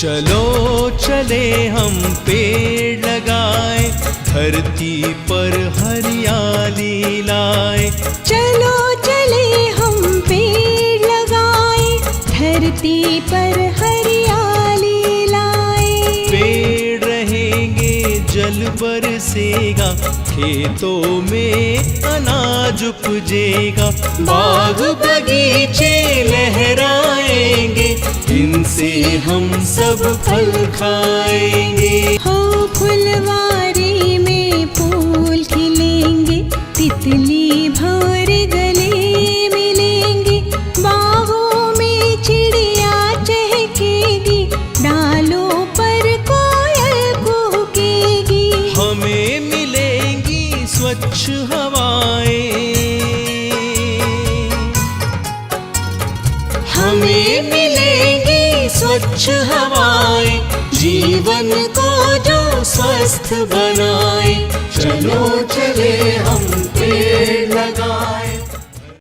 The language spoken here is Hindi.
चलो चले हम पेड़ लगाए, धरती पर हरियाली लाए। चलो चले हम पेड़ लगाए, धरती पर हरियाली लाए। पेड़ रहेंगे जल बरसेगा, खेतों में अनाज उपजेगा। बाग बगीचे लहराएंगे, इनसे हम सब फल खाएंगे। हो फुलवारी में फूल खिलेंगे, तितली भंवर गले मिलेंगे। बागों में चिड़िया चहकेगी, डालों पर कोयल कूकेगी। हमें मिलेंगी स्वच्छ हवाएं, हमें मिलेंगी स्वच्छ हवाएं, जीवन को जो स्वस्थ बनाए। चलो चले हम